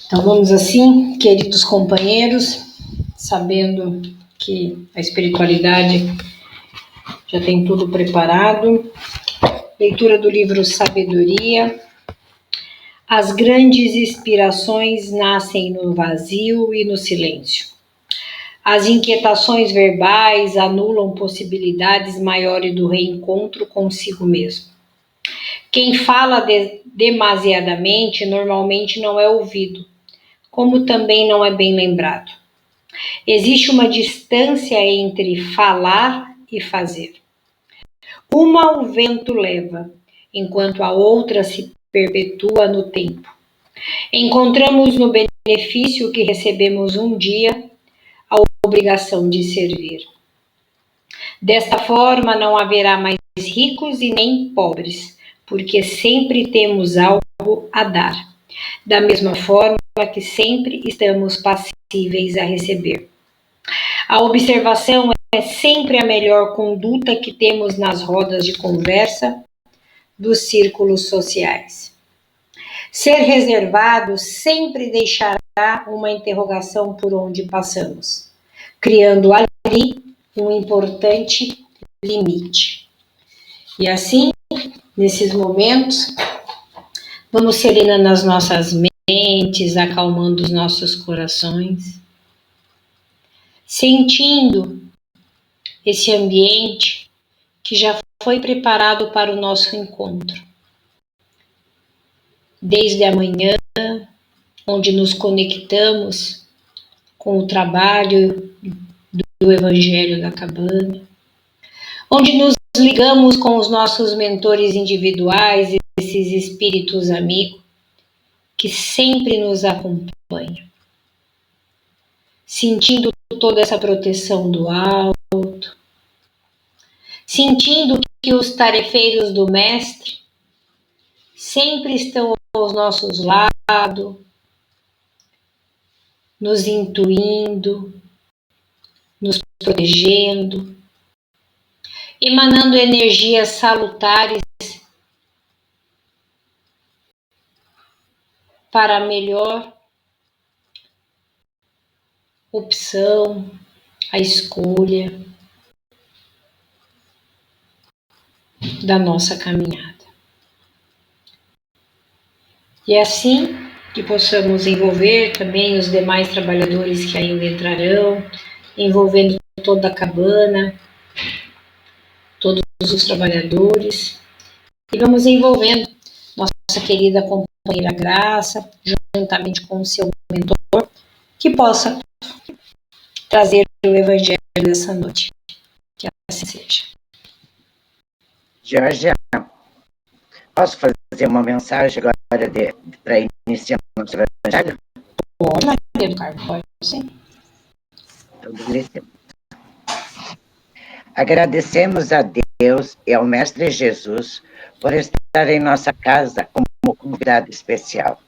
Então vamos assim, queridos companheiros, sabendo que a espiritualidade já tem tudo preparado. Leitura do livro Sabedoria. As grandes inspirações nascem no vazio e no silêncio. As inquietações verbais anulam possibilidades maiores do reencontro consigo mesmo. Quem fala demasiadamente normalmente não é ouvido, como também não é bem lembrado. Existe uma distância entre falar e fazer. Uma o vento leva, enquanto a outra se perpetua no tempo. Encontramos no benefício que recebemos um dia a obrigação de servir. Desta forma não haverá mais ricos e nem pobres, porque sempre temos algo a dar. Da mesma forma que sempre estamos passíveis a receber. A observação é sempre a melhor conduta que temos nas rodas de conversa dos círculos sociais. Ser reservado sempre deixará uma interrogação por onde passamos, criando ali um importante limite. E assim, nesses momentos, vamos serenando as nossas mentes, acalmando os nossos corações, sentindo esse ambiente que já foi preparado para o nosso encontro. Desde amanhã, onde nos conectamos com o trabalho do Evangelho da Cabana, onde nos ligamos com os nossos mentores individuais, esses espíritos amigos, que sempre nos acompanham. Sentindo toda essa proteção do alto, sentindo que os tarefeiros do Mestre sempre estão aos nossos lados, nos intuindo, nos protegendo, emanando energias salutares para a melhor opção, a escolha da nossa caminhada. E é assim que possamos envolver também os demais trabalhadores que ainda entrarão, envolvendo toda a cabana, todos os trabalhadores, e vamos envolvendo nossa querida companheira Graça, juntamente com o seu mentor, que possa trazer o Evangelho dessa noite. Que assim seja. Jorge, posso fazer uma mensagem agora para iniciar o nosso Evangelho? Pode, Maria do Carmo, pode sim. Então, beleza. Agradecemos a Deus e ao Mestre Jesus por estar em nossa casa como convidado especial,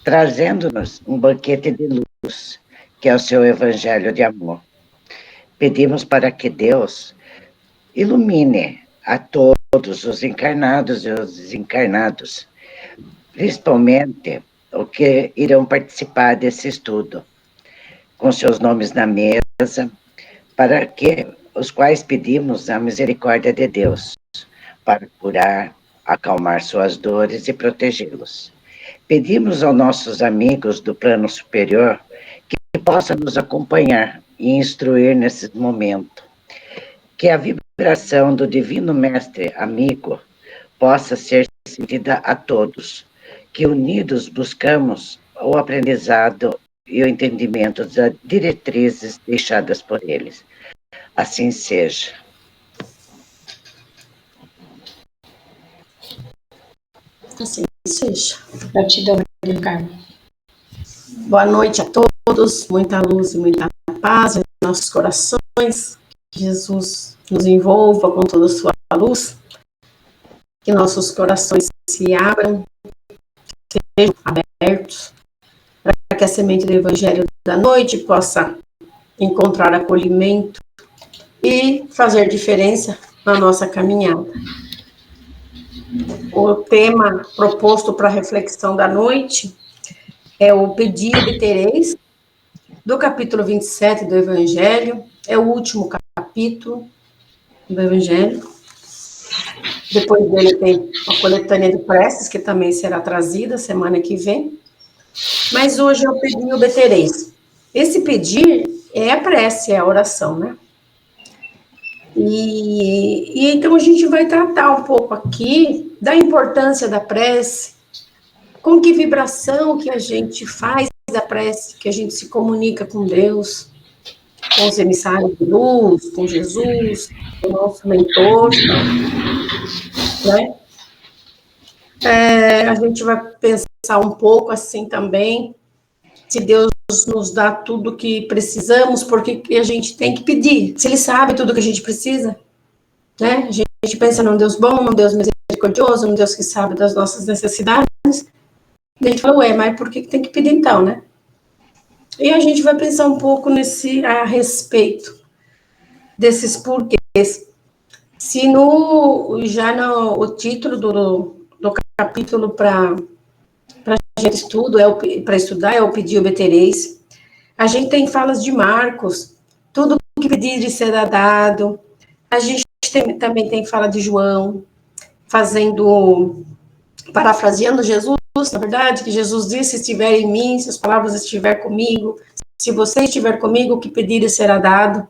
trazendo-nos um banquete de luz, que é o seu Evangelho de amor. Pedimos para que Deus ilumine a todos os encarnados e os desencarnados, principalmente os que irão participar desse estudo, com seus nomes na mesa, para que os quais pedimos a misericórdia de Deus, para curar, acalmar suas dores e protegê-los. Pedimos aos nossos amigos do plano superior que possam nos acompanhar e instruir nesse momento, que a vibração do Divino Mestre Amigo possa ser sentida a todos, que unidos buscamos o aprendizado e o entendimento das diretrizes deixadas por eles. Assim seja. Assim seja. Gratidão, Maria do Carmo. Boa noite a todos, muita luz e muita paz em nossos corações. Que Jesus nos envolva com toda a sua luz. Que nossos corações se abram, sejam abertos, para que a semente do Evangelho da noite possa encontrar acolhimento e fazer diferença na nossa caminhada. O tema proposto para a reflexão da noite é o Pedi e Obtereis, do capítulo 27 do Evangelho, é o último capítulo do Evangelho. Depois dele tem a coletânea de preces, que também será trazida semana que vem. Mas hoje é o Pedi e Obtereis. Esse pedir é a prece, é a oração, né? E então a gente vai tratar um pouco aqui da importância da prece, com que vibração que a gente faz da prece, que a gente se comunica com Deus, com os emissários de luz, com Jesus, com o nosso mentor, né? A gente vai pensar um pouco assim também, se Deus nos dá tudo o que precisamos, porque a gente tem que pedir, se Ele sabe tudo que a gente precisa, né? A gente pensa num Deus bom, num Deus misericordioso, num Deus que sabe das nossas necessidades, e a gente fala, mas por que tem que pedir então, né? E a gente vai pensar um pouco a respeito desses porquês. Se o título do capítulo para a gente para estudar é o Pedi e Obtereis, a gente tem falas de Marcos, tudo que pedir será dado. A gente também tem fala de João, parafraseando Jesus, na verdade, que Jesus disse, se estiver em mim, se as palavras estiver comigo, se você estiver comigo, o que pedir será dado.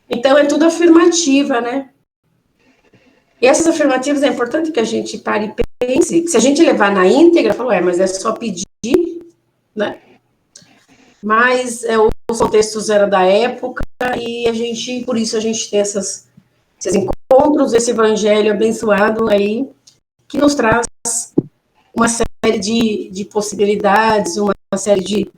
Então, é tudo afirmativa, né? E essas afirmativas é importante que a gente pare e pense. Se a gente levar na íntegra, falou, mas é só pedir, né? Mas os contextos eram da época e por isso a gente tem esses encontros, esse evangelho abençoado aí, que nos traz uma série de possibilidades, uma série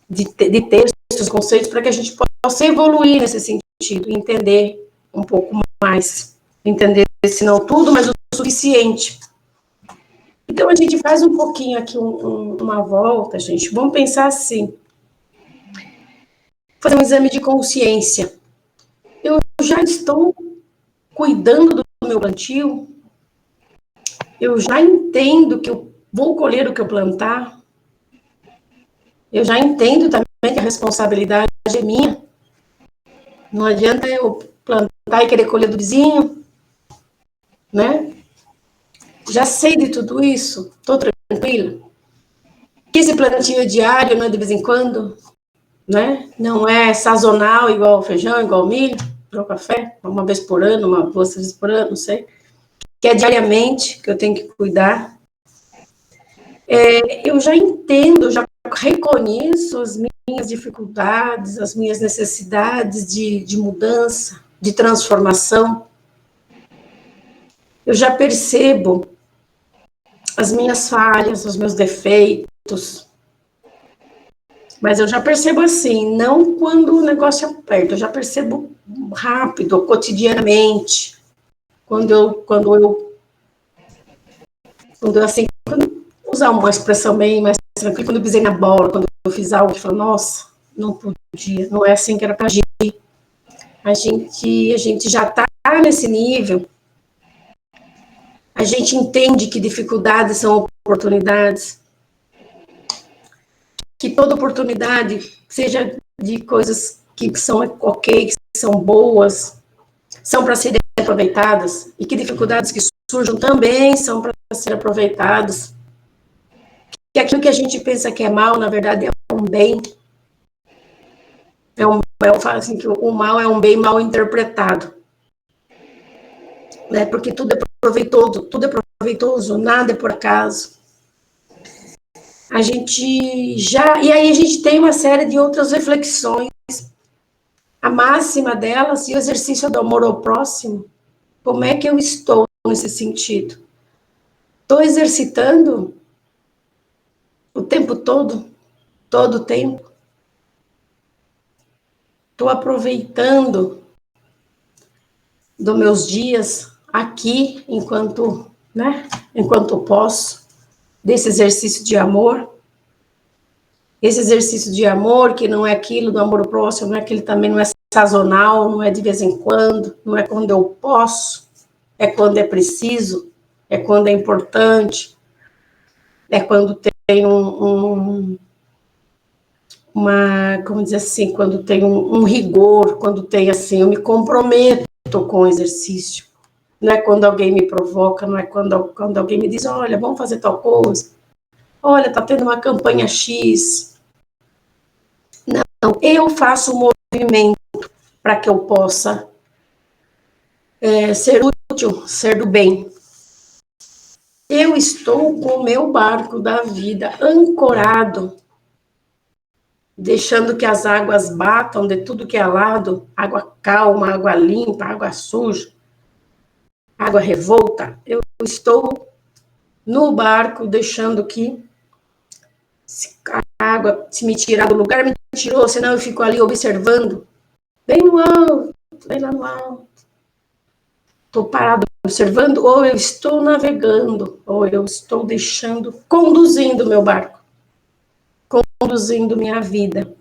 de textos, conceitos, para que a gente possa evoluir nesse sentido, entender um pouco mais, entender, se não tudo, mas o suficiente. Então, a gente faz um pouquinho aqui, uma volta, gente. Vamos pensar assim. Fazer um exame de consciência. Eu já estou cuidando do meu plantio? Eu já entendo que eu vou colher o que eu plantar? Eu já entendo também que a responsabilidade é minha? Não adianta eu plantar e querer colher do vizinho, né? Já sei de tudo isso? Estou tranquila? Que esse plantio é diário, não é de vez em quando? Né? Não é sazonal, igual feijão, igual milho, igual café, uma vez por ano, 2 vezes por ano, não sei. Que é diariamente que eu tenho que cuidar. Eu já entendo, já reconheço as minhas dificuldades, as minhas necessidades de mudança, de transformação. Eu já percebo as minhas falhas, os meus defeitos. Mas eu já percebo assim, não quando o negócio aperta, eu já percebo rápido, cotidianamente. Quando usar uma expressão bem mais tranquila, quando eu pisei na bola, quando eu fiz algo que falou, nossa, não podia, não é assim que era para agir. A gente já está nesse nível, a gente entende que dificuldades são oportunidades, que toda oportunidade, seja de coisas que são ok, que são boas, são para serem aproveitadas, e que dificuldades que surjam também são para serem aproveitadas. Que aquilo que a gente pensa que é mal, na verdade, é um bem. Eu falo assim que o mal é um bem mal interpretado. Né? Porque tudo é proveitoso, nada é por acaso. E aí a gente tem uma série de outras reflexões. A máxima delas e o exercício do amor ao próximo. Como é que eu estou nesse sentido? Estou exercitando o tempo todo o tempo? Estou aproveitando dos meus dias aqui, enquanto posso, desse exercício de amor? Esse exercício de amor, que não é aquilo do amor próximo, não é aquele também, não é sazonal, não é de vez em quando, não é quando eu posso, é quando é preciso, é quando é importante, é quando tem como dizer assim, quando tem um rigor, quando tem assim, eu me comprometo com o exercício. Não é quando alguém me provoca, não é quando alguém me diz, olha, vamos fazer tal coisa. Olha, tá tendo uma campanha X. Não, eu faço um movimento para que eu possa ser útil, ser do bem. Eu estou com o meu barco da vida ancorado, deixando que as águas batam de tudo que é lado, água calma, água limpa, água suja, água revolta. Eu estou no barco, deixando que a água, se me tirar do lugar, me tirou, senão eu fico ali observando, bem no alto, bem lá no alto. Estou parado observando, ou eu estou navegando, ou eu estou conduzindo meu barco, conduzindo minha vida.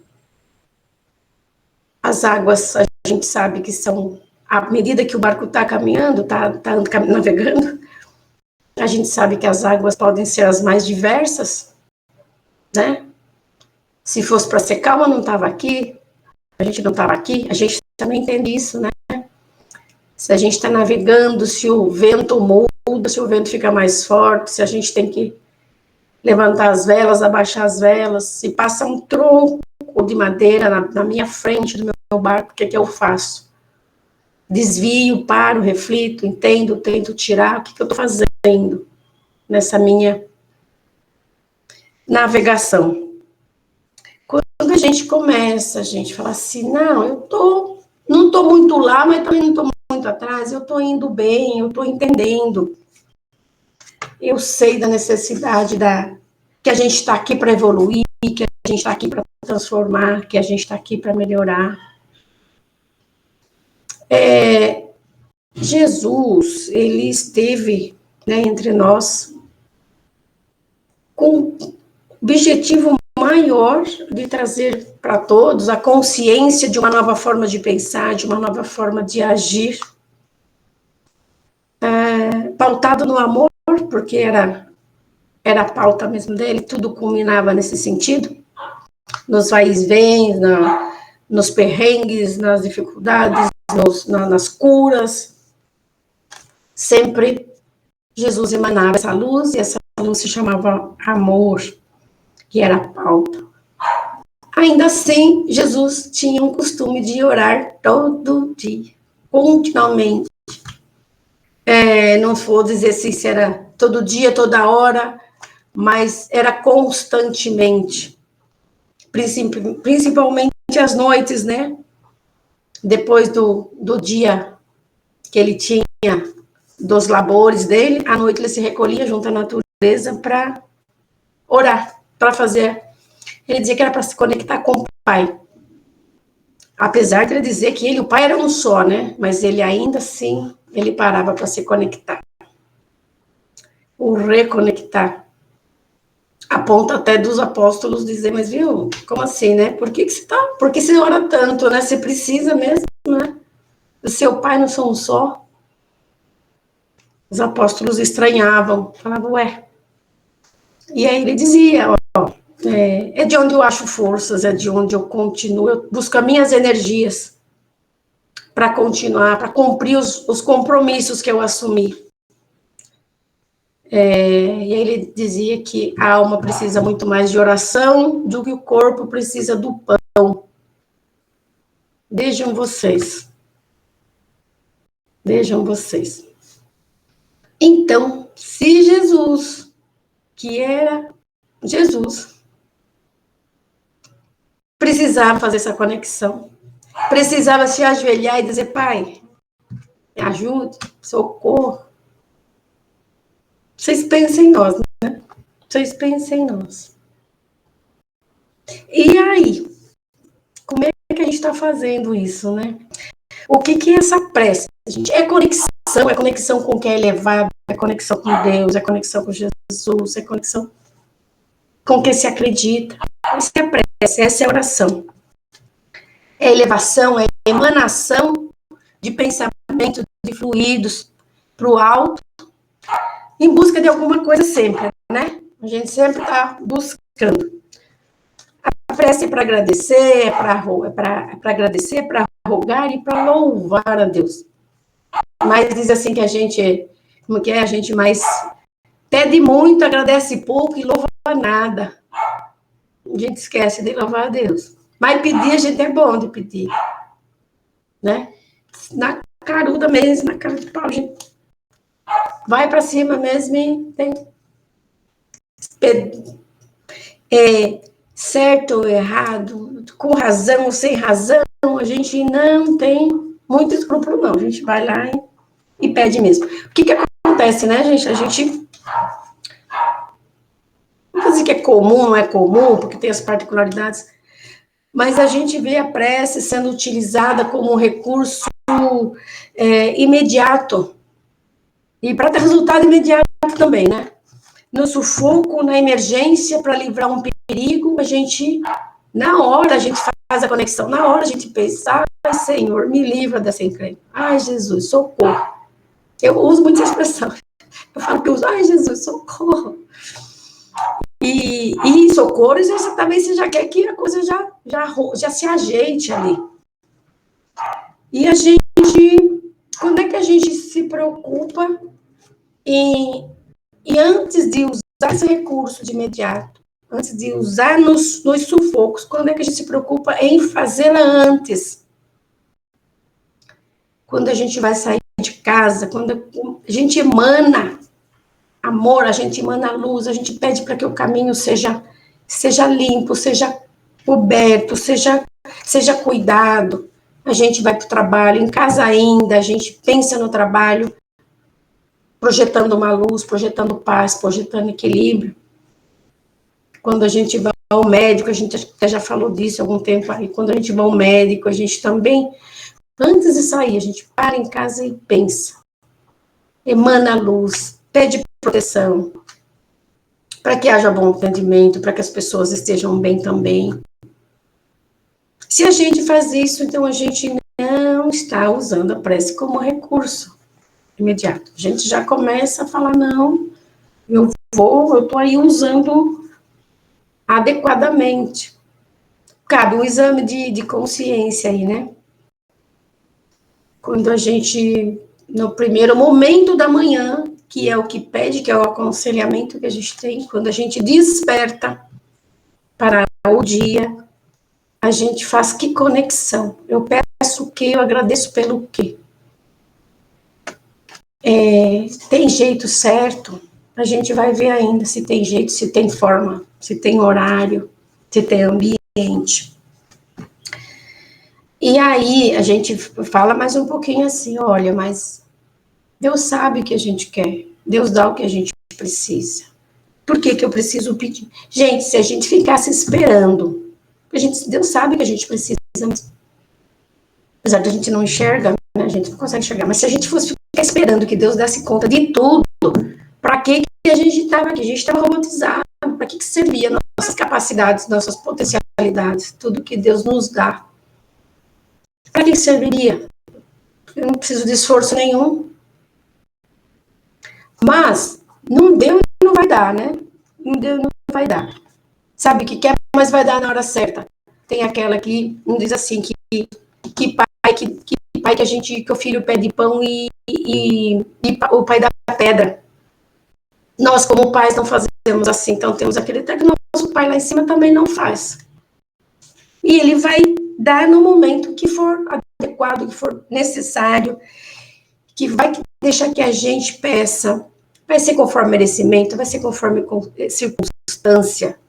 As águas, a gente sabe que são, à medida que o barco está caminhando, está navegando, a gente sabe que as águas podem ser as mais diversas, né? Se fosse para ser calma, não estava aqui, a gente não estava aqui, a gente também entende isso, né? Se a gente está navegando, se o vento muda, se o vento fica mais forte, se a gente tem que levantar as velas, abaixar as velas, se passa um tronco de madeira na minha frente do meu barco, o que eu faço? Desvio, paro, reflito, entendo, tento tirar, o que eu estou fazendo nessa minha navegação? Quando a gente começa, a gente fala assim, não estou muito lá, mas também não estou muito atrás, eu estou indo bem, eu estou entendendo, eu sei da necessidade que a gente está aqui para evoluir, que a gente está aqui para transformar, que a gente está aqui para melhorar. Jesus, ele esteve, né, entre nós com o objetivo maior de trazer para todos a consciência de uma nova forma de pensar, de uma nova forma de agir, pautado no amor, porque era a pauta mesmo dele, tudo culminava nesse sentido, nos vai-e-vens, nos perrengues, nas dificuldades, nas curas, sempre Jesus emanava essa luz, e essa luz se chamava amor, que era a pauta. Ainda assim, Jesus tinha um costume de orar todo dia, continuamente. Não vou dizer se era todo dia, toda hora, mas era constantemente. Principalmente às noites, né? Depois do dia que ele tinha dos labores dele, à noite ele se recolhia junto à natureza para orar, para fazer. Ele dizia que era para se conectar com o Pai. Apesar de ele dizer que ele e o Pai eram um só, né? Mas ele ainda assim, ele parava para se conectar. O reconectar. A ponto até dos apóstolos dizer, mas viu, como assim, né? Por que você ora tanto, né? Você precisa mesmo, né? O seu Pai não são um só. Os apóstolos estranhavam, falavam, ué. E aí ele dizia, é de onde eu acho forças, é de onde eu continuo, eu busco as minhas energias para continuar, para cumprir os compromissos que eu assumi. E aí ele dizia que a alma precisa muito mais de oração do que o corpo precisa do pão. Vejam vocês. Então, se Jesus, que era Jesus, precisava fazer essa conexão, precisava se ajoelhar e dizer, Pai, me ajude, socorro. Vocês pensem em nós, né? Vocês pensem em nós. E aí, como é que a gente está fazendo isso, né? O que é essa prece, gente? É conexão com o que é elevado, é conexão com Deus, é conexão com Jesus, é conexão com o que se acredita. Essa é a prece, essa é a oração. É elevação, é emanação de pensamento, de fluidos para o alto, em busca de alguma coisa sempre, né? A gente sempre está buscando. A prece é para agradecer, é para agradecer, para rogar e para louvar a Deus. Mas diz assim que a gente, como que é? A gente mais pede muito, agradece pouco e louva nada. A gente esquece de louvar a Deus. Mas pedir, a gente é bom de pedir. Né? Na caruda mesmo, na cara de pau, a gente vai para cima mesmo e tem... certo ou errado, com razão ou sem razão, a gente não tem muito escrúpulo, não. A gente vai lá e pede mesmo. O que acontece, né, gente? A gente... Não vou dizer que é comum, não é comum, porque tem as particularidades, mas a gente vê a prece sendo utilizada como um recurso imediato, e para ter resultado imediato também, né? No sufoco, na emergência, para livrar um perigo, a gente, na hora, a gente faz a conexão, na hora a gente pensa, ai, Senhor, me livra dessa encrenca, ai, Jesus, socorro. Eu uso muito essa expressão, eu falo que eu uso, ai, Jesus, socorro. E socorro, também você já quer que a coisa já se ajeite ali. E a gente, quando é que a gente se preocupa e antes de usar esse recurso de imediato, antes de usar nos sufocos, quando é que a gente se preocupa em fazê-la antes? Quando a gente vai sair de casa, quando a gente emana amor, a gente emana luz, a gente pede para que o caminho seja limpo, seja coberto, seja cuidado. A gente vai para o trabalho, em casa ainda, a gente pensa no trabalho, projetando uma luz, projetando paz, projetando equilíbrio. Quando a gente vai ao médico, a gente até já falou disso há algum tempo aí, quando a gente vai ao médico, a gente também, antes de sair, a gente para em casa e pensa, emana luz, pede proteção, para que haja bom entendimento, para que as pessoas estejam bem também. Se a gente faz isso, então a gente não está usando a prece como recurso imediato. A gente já começa a falar, não, eu estou aí usando adequadamente. Cabe um exame de consciência aí, né? Quando a gente, no primeiro momento da manhã, que é o que pede, que é o aconselhamento que a gente tem, quando a gente desperta para o dia, a gente faz que conexão? Eu peço o quê? Eu agradeço pelo quê? Tem jeito certo? A gente vai ver ainda se tem jeito, se tem forma, se tem horário, se tem ambiente. E aí a gente fala mais um pouquinho assim, olha, mas Deus sabe o que a gente quer, Deus dá o que a gente precisa. Por que eu preciso pedir? Gente, se a gente ficasse esperando, Deus sabe que a gente precisa, apesar de a gente não enxerga, né, a gente não consegue enxergar, mas se a gente fosse ficar esperando que Deus desse conta de tudo, para que a gente estava aqui? A gente estava robotizado, para que servia nossas capacidades, nossas potencialidades, tudo que Deus nos dá? Para que serviria? Eu não preciso de esforço nenhum. Mas, não deu e não vai dar, né? Não deu e não vai dar. Sabe o que quer, mas vai dar na hora certa. Tem aquela que não diz assim, que o filho pede pão e o pai dá pedra. Nós, como pais, não fazemos assim. Então, temos aquele até que nosso pai lá em cima também não faz. E ele vai dar no momento que for adequado, que for necessário, que vai deixar que a gente peça. Vai ser conforme merecimento, vai ser conforme circunstância.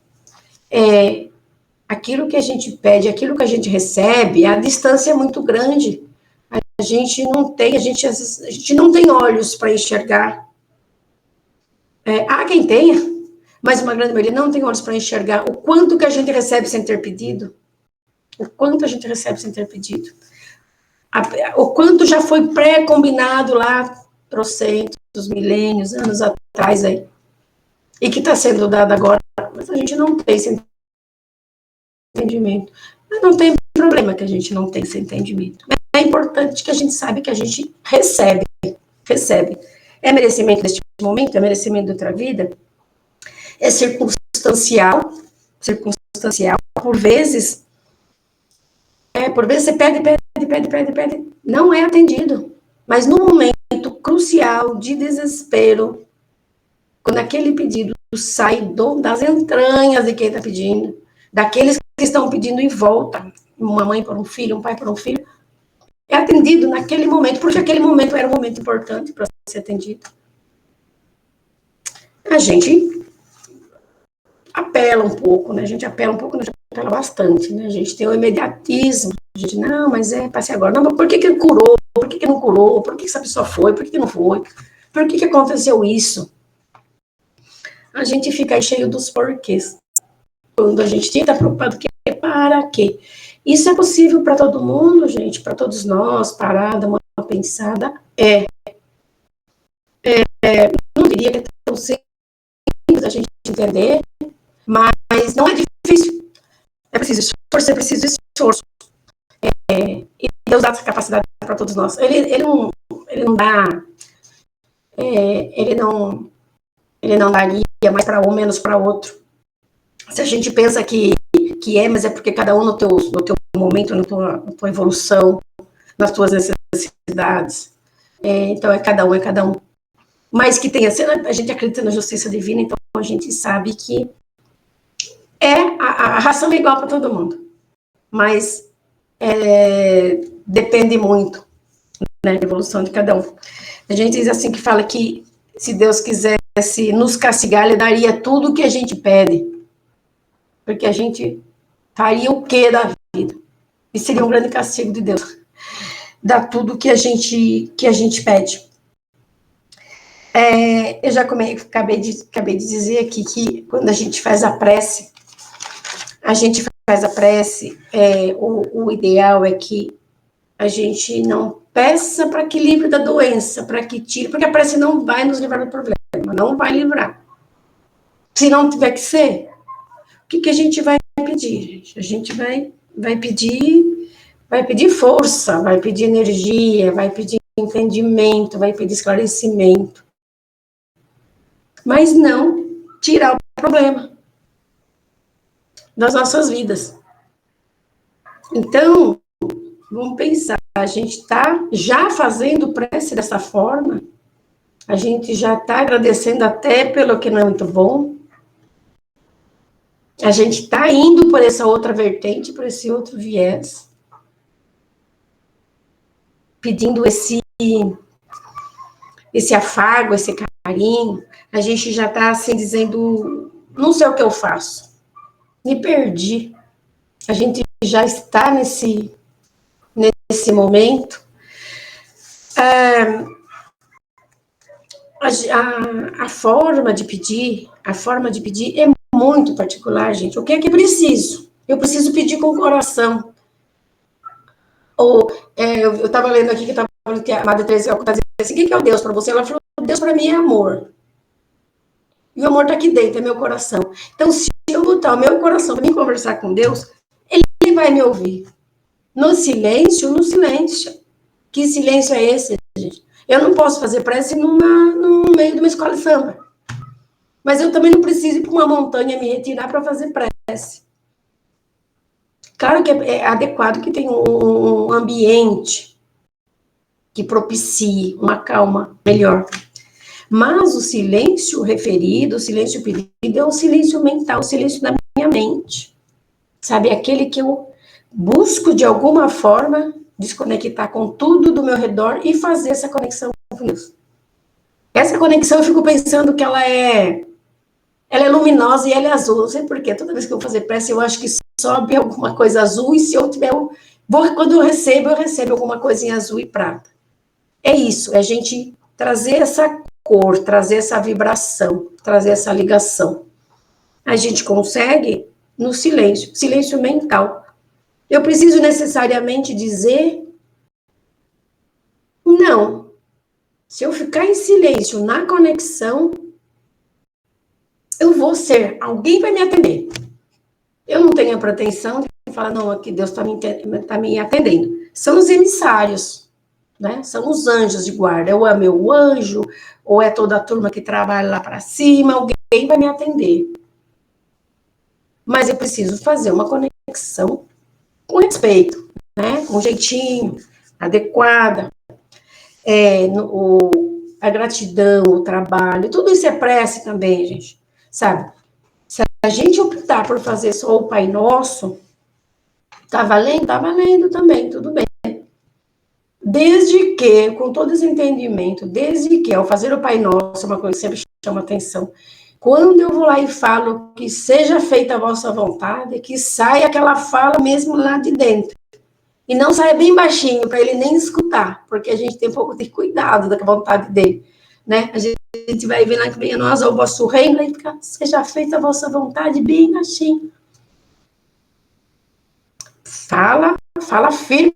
Aquilo que a gente pede, aquilo que a gente recebe, a distância é muito grande. A gente não tem olhos para enxergar. Há quem tenha, mas uma grande maioria não tem olhos para enxergar o quanto que a gente recebe sem ter pedido. O quanto a gente recebe sem ter pedido. O quanto já foi pré-combinado lá, trocentos, milênios, anos atrás aí. E que está sendo dado agora, mas a gente não tem esse entendimento. Mas não tem problema que a gente não tenha esse entendimento. É importante que a gente saiba que a gente recebe. É merecimento deste momento? É merecimento de outra vida? é circunstancial, por vezes você pede, não é atendido. Mas no momento crucial de desespero, quando aquele pedido sai das entranhas de quem está pedindo, daqueles que estão pedindo em volta, uma mãe por um filho, um pai por um filho, é atendido naquele momento, porque aquele momento era um momento importante para ser atendido. A gente apela um pouco, né? A gente apela bastante, né? A gente tem o imediatismo, a gente, não, mas para ser agora. Não, mas por que curou? Por que não curou? Por que essa pessoa foi? Por que não foi? Por que aconteceu isso? A gente fica aí cheio dos porquês. Quando a gente está preocupado, para quê? Isso é possível para todo mundo, gente, para todos nós, parada, uma pensada, não diria que é tão simples a gente entender, mas não é difícil. É preciso esforço. E Deus dá essa capacidade para todos nós. Ele não dá, ele não daria mais para um, menos para outro. Se a gente pensa que mas é porque cada um no teu momento, na tua evolução, nas tuas necessidades. Então é cada um. Mas que tenha, a gente acredita na justiça divina, então a gente sabe que a ração é igual para todo mundo. Mas depende muito, né, da evolução de cada um. A gente diz assim, que fala que se Deus quisesse nos castigar, Ele daria tudo o que a gente pede. Porque a gente faria o que da vida? E seria um grande castigo de Deus. Dar tudo que a gente pede. Eu já acabei de dizer aqui que quando a gente faz a prece, o ideal é que a gente não peça para que livre da doença, para que tire, porque a prece não vai nos livrar do problema, não vai livrar. Se não tiver que ser, o que a gente vai pedir, gente? A gente vai pedir força, vai pedir energia, vai pedir entendimento, vai pedir esclarecimento. Mas não tirar o problema das nossas vidas. Então, vamos pensar, a gente está já fazendo prece dessa forma, a gente já está agradecendo até pelo que não é muito bom, a gente está indo por essa outra vertente, por esse outro viés, pedindo esse afago, esse carinho, a gente já está assim dizendo, não sei o que eu faço, me perdi. A gente já está nesse momento. A forma de pedir é muito particular, gente. O que é que preciso? Eu preciso pedir com o coração. Eu estava lendo aqui que a Madre Teresa está dizendo assim, o que é o Deus para você? Ela falou, Deus para mim é amor. E o amor está aqui dentro, é meu coração. Então, se eu botar o meu coração para mim conversar com Deus, Ele vai me ouvir. No silêncio. Que silêncio é esse, gente? Eu não posso fazer prece no meio de uma escola de samba. Mas eu também não preciso ir para uma montanha me retirar para fazer prece. Claro que é adequado que tenha um ambiente que propicie uma calma melhor. Mas o silêncio referido, o silêncio pedido, é o silêncio mental, o silêncio da minha mente. Sabe, aquele que eu busco, de alguma forma, desconectar com tudo do meu redor e fazer essa conexão com Deus. Essa conexão, eu fico pensando que ela é luminosa e ela é azul. Não sei porquê. Toda vez que eu vou fazer prece, eu acho que sobe alguma coisa azul, e se eu tiver... quando eu recebo alguma coisinha azul e prata. É isso, é a gente trazer essa cor, trazer essa vibração, trazer essa ligação. A gente consegue no silêncio mental. Eu preciso necessariamente dizer não. Se eu ficar em silêncio, na conexão, eu vou ser, alguém vai me atender. Eu não tenho a pretensão de falar, não, aqui Deus está me atendendo. São os emissários, né? São os anjos de guarda. Ou é meu anjo, ou é toda a turma que trabalha lá para cima, alguém alguém vai me atender. Mas eu preciso fazer uma conexão com respeito, né? Com jeitinho, adequada. A gratidão, o trabalho, tudo isso é prece também, gente. Sabe? Se a gente optar por fazer só o Pai Nosso, tá valendo? Tá valendo também, tudo bem. Desde que, com todo esse entendimento, desde que, ao fazer o Pai Nosso, uma coisa que sempre chama atenção, quando eu vou lá e falo que seja feita a vossa vontade, que saia aquela fala mesmo lá de dentro. E não saia bem baixinho, para ele nem escutar, porque a gente tem um pouco de cuidado da vontade dele, né? A gente vai ver lá que venha nós ao vosso reino, e fica, seja feita a vossa vontade bem baixinho. Fala firme,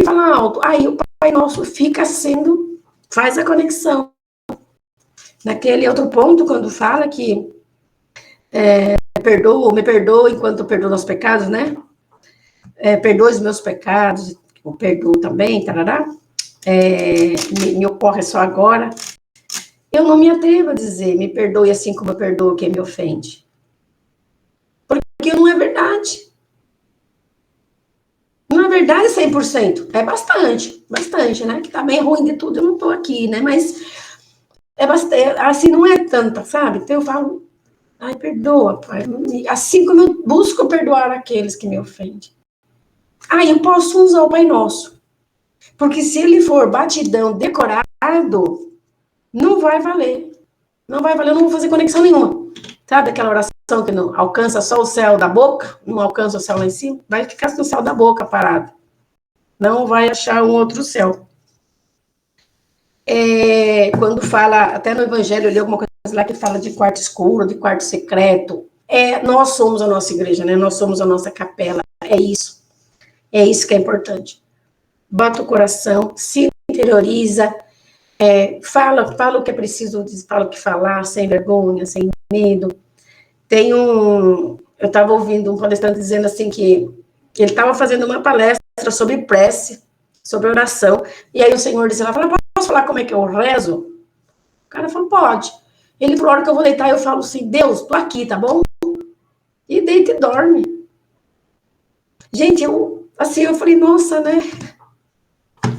fala alto. Aí o Pai Nosso fica sendo, faz a conexão. Naquele outro ponto, quando fala que me perdoa enquanto eu perdoo os pecados, né? Perdoe os meus pecados, eu perdoo também, tarará. Me ocorre só agora. Eu não me atrevo a dizer, me perdoe assim como eu perdoo quem me ofende. Porque não é verdade. Não é verdade 100%. É bastante, né? Que tá bem ruim de tudo, eu não tô aqui, né? Mas é bastante, assim, não é tanta, sabe? Então eu falo, ai, perdoa, Pai. Assim como eu busco perdoar aqueles que me ofendem. Eu posso usar o Pai Nosso. Porque se ele for batidão, decorado, não vai valer. Não vai valer, eu não vou fazer conexão nenhuma. Sabe aquela oração que não alcança só o céu da boca? Não alcança o céu lá em cima? Vai ficar no céu da boca parado. Não vai achar um outro céu. Quando fala, até no Evangelho, eu li alguma coisa lá que fala de quarto escuro, de quarto secreto. Nós somos a nossa igreja, né? Nós somos a nossa capela. É isso. É isso que é importante. Bota o coração, se interioriza, fala o que é preciso, fala o que falar, sem vergonha, sem medo. Eu estava ouvindo um palestrante dizendo assim que ele estava fazendo uma palestra sobre prece, sobre oração, e aí o Senhor disse, posso falar como é que eu rezo? O cara falou, pode. Ele falou, a hora que eu vou deitar, eu falo assim, Deus, tô aqui, tá bom? E deita e dorme. Gente, eu falei, nossa, né?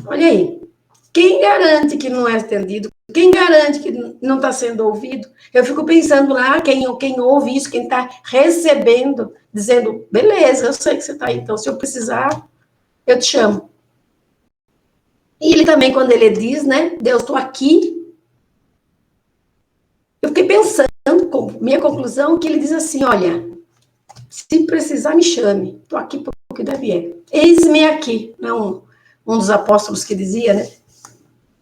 Olha aí, quem garante que não é atendido? Quem garante que não está sendo ouvido? Eu fico pensando lá, quem ouve isso, quem está recebendo, dizendo, beleza, eu sei que você está aí, então se eu precisar, eu te chamo. E ele também, quando ele diz, né, Deus, estou aqui, eu fiquei pensando, minha conclusão, que ele diz assim, olha, se precisar, me chame, estou aqui por que deve é. Eis-me aqui, não um dos apóstolos que dizia, né,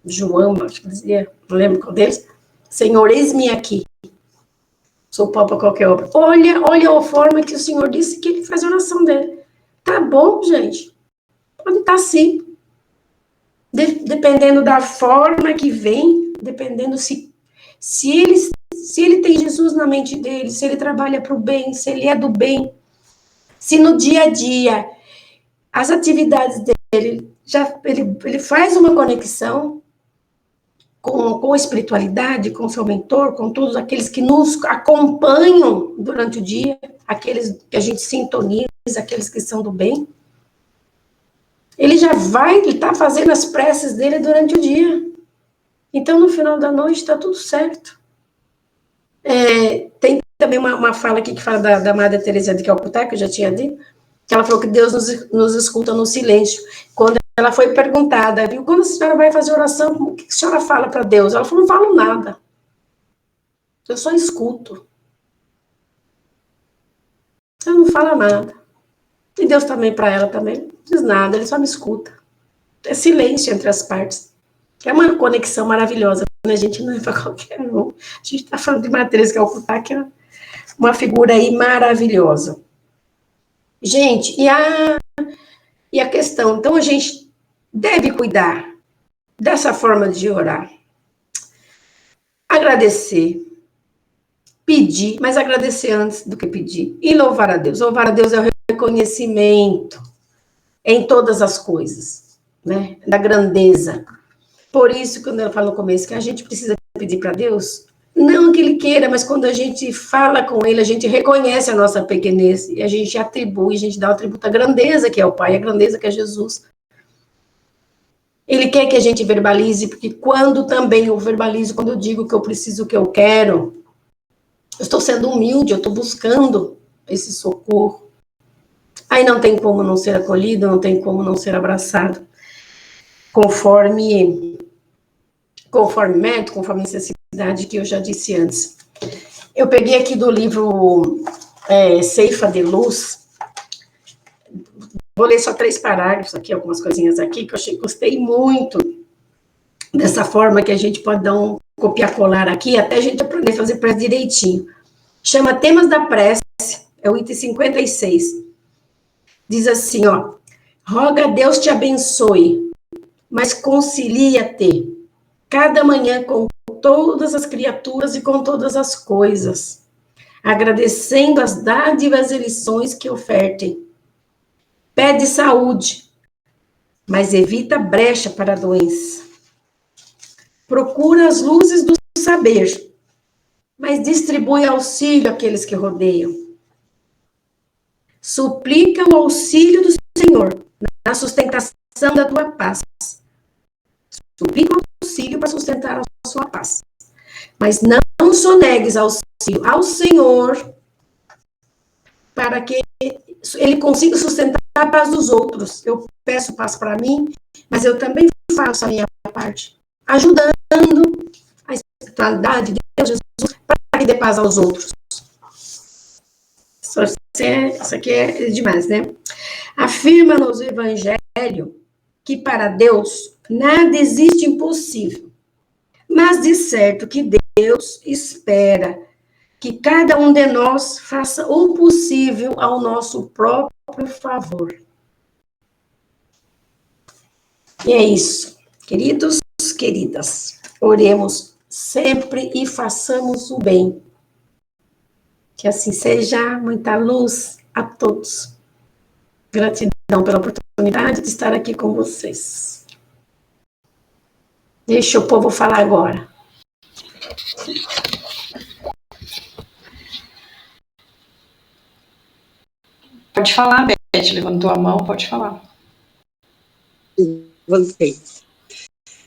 João, acho que dizia, não lembro qual deles, Senhor, eis-me aqui, sou pau para qualquer obra. Olha a forma que o Senhor disse que ele faz a oração dele. Tá bom, gente, pode estar sim. Dependendo da forma que vem, dependendo se ele tem Jesus na mente dele, se ele trabalha para o bem, se ele é do bem, se no dia a dia as atividades dele, ele faz uma conexão com a espiritualidade, com o seu mentor, com todos aqueles que nos acompanham durante o dia, aqueles que a gente sintoniza, aqueles que são do bem. Ele está fazendo as preces dele durante o dia. Então, no final da noite, está tudo certo. Tem também uma fala aqui que fala da Madre Teresa de Calcutá, que eu já tinha dito, que ela falou que Deus nos escuta no silêncio. Quando ela foi perguntada, quando a senhora vai fazer oração, o que a senhora fala para Deus? Ela falou, não falo nada. Eu só escuto. Eu não falo nada. E Deus também, para ela também, não diz nada, ele só me escuta. É silêncio entre as partes. É uma conexão maravilhosa, né? A gente não é para qualquer um. A gente está falando de Madre Teresa de Calcutá, que é uma figura aí maravilhosa. Gente, e a questão, então a gente deve cuidar dessa forma de orar. Agradecer, pedir, mas agradecer antes do que pedir. E louvar a Deus. Louvar a Deus é o reconhecimento em todas as coisas, né? Da grandeza. Por isso, quando ela fala no começo que a gente precisa pedir para Deus, Não que ele queira, mas quando a gente fala com ele, a gente reconhece a nossa pequenez e a gente atribui, a gente dá o atributo à grandeza que é o Pai, a grandeza que é Jesus. Ele quer que a gente verbalize, porque quando também eu verbalizo, quando eu digo que eu preciso, que eu quero, eu estou sendo humilde, eu estou buscando esse socorro. Aí não tem como não ser acolhido, não tem como não ser abraçado, conforme mérito, conforme necessidade que eu já disse antes. Eu peguei aqui do livro Ceifa de Luz, vou ler só 3 parágrafos aqui, algumas coisinhas aqui, que eu gostei muito dessa forma que a gente pode dar um copiar-colar aqui, até a gente aprender a fazer prece direitinho. Chama Temas da Prece, é o item 56. Diz assim, ó, roga a Deus te abençoe, mas concilia-te cada manhã com todas as criaturas e com todas as coisas, agradecendo as dádivas e lições que ofertem. Pede saúde, mas evita brecha para a doença. Procura as luzes do saber, mas distribui auxílio àqueles que rodeiam. Suplica o auxílio do Senhor na sustentação da tua paz. Suplica o auxílio para sustentar a sua paz. Mas não sonegues auxílio ao Senhor para que ele consiga sustentar a paz dos outros. Eu peço paz para mim, mas eu também faço a minha parte, ajudando a espiritualidade de Deus, Jesus, para que dê paz aos outros. Isso aqui é demais, né? Afirma-nos o Evangelho que para Deus nada existe impossível, mas de certo que Deus espera que cada um de nós faça o possível ao nosso próprio favor. E é isso, queridos, queridas, oremos sempre e façamos o bem. Que assim seja, muita luz a todos. Gratidão pela oportunidade de estar aqui com vocês. Deixa o povo falar agora. Pode falar, Beth, levantou a mão, pode falar.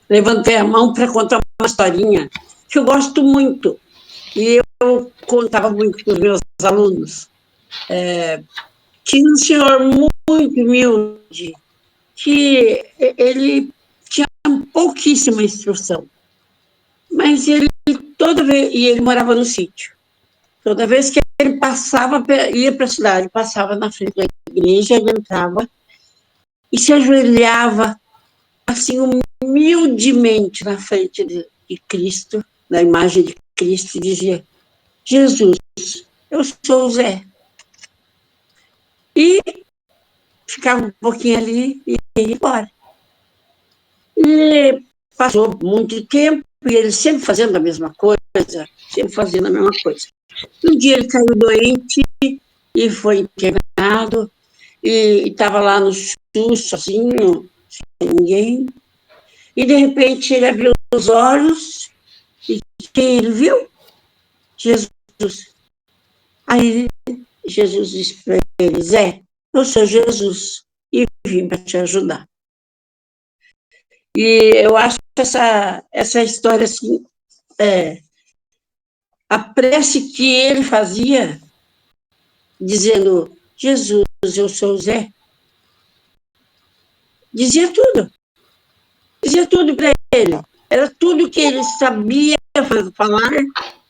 Levantei a mão para contar uma historinha que eu gosto muito. E eu contava muito com os meus alunos. Tinha um senhor muito humilde, que ele tinha pouquíssima instrução. Mas ele, toda vez, e ele morava no sítio, toda vez que ele passava, ia para a cidade, passava na frente da igreja, ele entrava e se ajoelhava, assim, humildemente na frente de Cristo, da imagem de Cristo, e dizia, Jesus, eu sou o Zé. E ficava um pouquinho ali e ia embora. E passou muito tempo, e ele sempre fazendo a mesma coisa, sempre fazendo a mesma coisa. Um dia ele caiu doente e foi internado, e estava lá no SUS, sozinho, sem ninguém. E, de repente, ele abriu os olhos, e quem ele viu? Jesus. Aí Jesus disse para ele, Zé, eu sou Jesus, e vim para te ajudar. E eu acho que essa história, assim, a prece que ele fazia, dizendo, Jesus, eu sou o Zé, dizia tudo para ele, era tudo que ele sabia falar,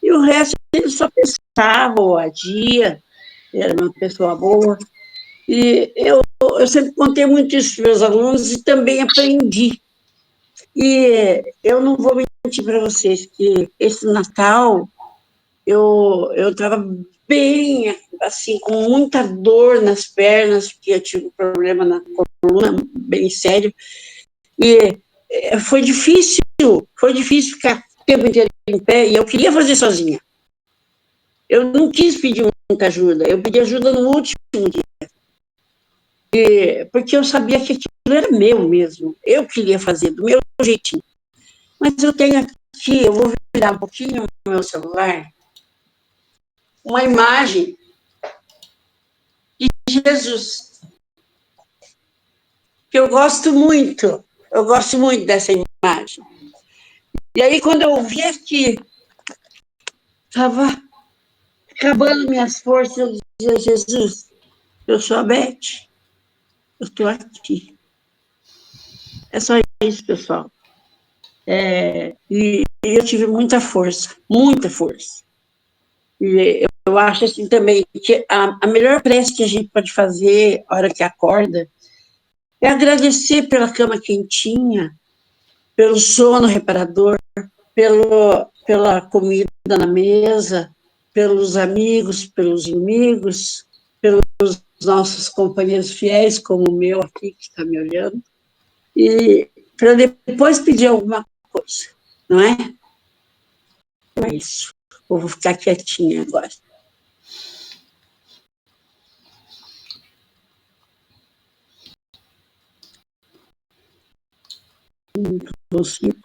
e o resto ele só pensava ou agia, era uma pessoa boa, e eu sempre contei muito isso para os meus alunos e também aprendi. E eu não vou mentir para vocês que esse Natal eu estava bem, assim, com muita dor nas pernas, porque eu tive um problema na coluna bem sério, e foi difícil ficar o tempo inteiro em pé, e eu queria fazer sozinha. Eu não quis pedir muita ajuda, eu pedi ajuda no último dia, porque eu sabia que aquilo era meu mesmo, eu queria fazer do meu jeitinho. Mas eu tenho aqui, eu vou virar um pouquinho o meu celular, uma imagem de Jesus, que eu gosto muito dessa imagem. E aí, quando eu vi aqui, estava acabando minhas forças, eu dizia, Jesus, eu sou a Beth, eu estou aqui. É só isso, pessoal. E eu tive muita força, muita força. E eu acho assim também que a melhor prece que a gente pode fazer na hora que acorda é agradecer pela cama quentinha, pelo sono reparador, pela comida na mesa, pelos amigos, pelos inimigos, pelos nossos companheiros fiéis, como o meu aqui, que está me olhando, e para depois pedir alguma coisa, não é? É isso. Eu vou ficar quietinha agora. Não consigo.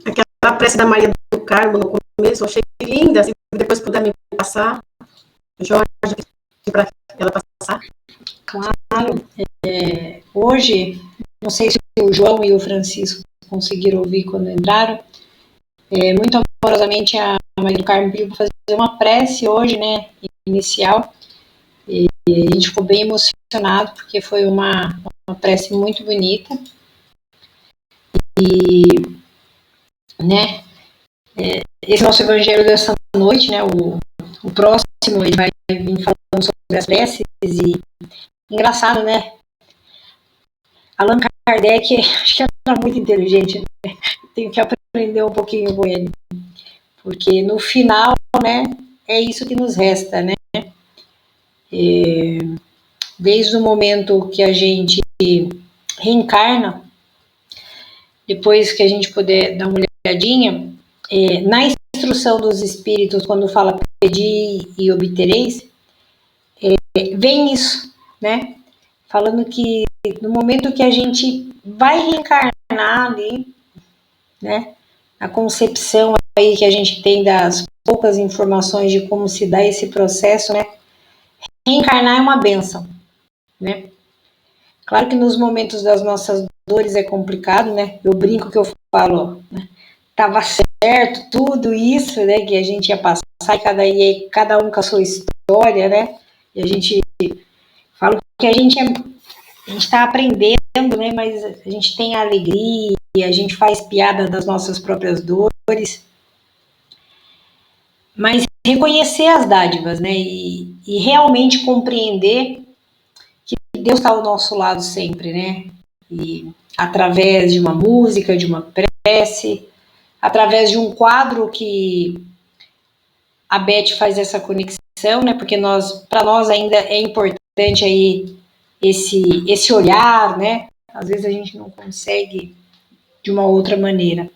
Aquela prece da Maria do Carmo no começo, eu achei linda, se depois puder me passar, Jorge, para ela passar. Claro. Hoje, não sei se o João e o Francisco conseguiram ouvir quando entraram, muito amorosamente a Maria do Carmo pediu para fazer uma prece hoje, né, inicial, e a gente ficou bem emocionado, porque foi uma prece muito bonita, e, né, esse nosso evangelho dessa noite, né, o próximo, ele vai vir falando sobre as preces, e engraçado, né, Allan Kardec, acho que era muito inteligente, né? Tenho que aprender um pouquinho com ele, porque no final, né, é isso que nos resta, né, desde o momento que a gente reencarna, depois que a gente puder dar uma olhadinha, na instrução dos espíritos, quando fala pedir e obtereis, vem isso, né, falando que no momento que a gente vai reencarnar ali, né, a concepção aí que a gente tem das poucas informações de como se dá esse processo, né, reencarnar é uma bênção, né. Claro que nos momentos das nossas dores é complicado, né, eu brinco que eu falo, né, tava certo tudo isso, né, que a gente ia passar, e cada um com a sua história, né, e a gente fala que a gente está aprendendo, né, mas a gente tem a alegria, a gente faz piada das nossas próprias dores, mas reconhecer as dádivas, né, e realmente compreender que Deus está ao nosso lado sempre, né, e através de uma música, de uma prece, através de um quadro que a Beth faz essa conexão, né, porque para nós ainda é importante aí esse olhar, né, às vezes a gente não consegue de uma outra maneira.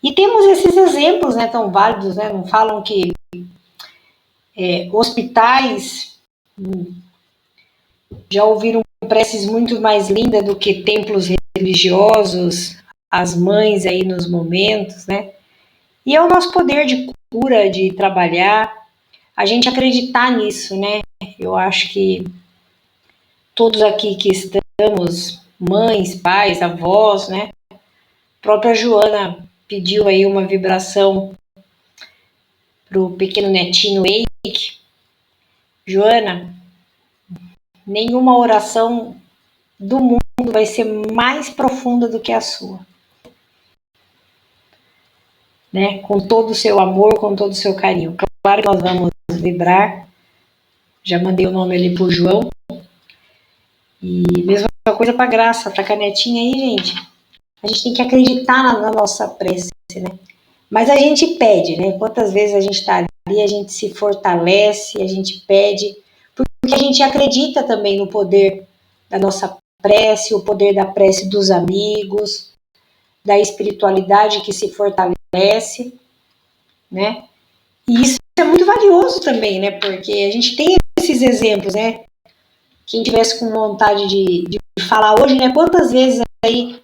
E temos esses exemplos, né, tão válidos, né, não falam que hospitais já ouviram preces muito mais lindas do que templos religiosos, as mães aí nos momentos, né, e é o nosso poder de cura, de trabalhar, a gente acreditar nisso, né, eu acho que todos aqui que estamos, mães, pais, avós, né, a própria Joana pediu aí uma vibração para o pequeno netinho Eike. Joana, nenhuma oração do mundo vai ser mais profunda do que a sua. Né? Com todo o seu amor, com todo o seu carinho. Claro que nós vamos vibrar. Já mandei o nome ali pro João. E mesma coisa para Graça, para a canetinha aí, gente. A gente tem que acreditar na nossa prece, né? Mas a gente pede, né? Quantas vezes a gente está ali, a gente se fortalece, a gente pede, porque a gente acredita também no poder da nossa prece, o poder da prece dos amigos, da espiritualidade que se fortalece, né? E isso é muito valioso também, né? Porque a gente tem esses exemplos, né? quem tivesse com vontade de falar hoje, né? Quantas vezes aí,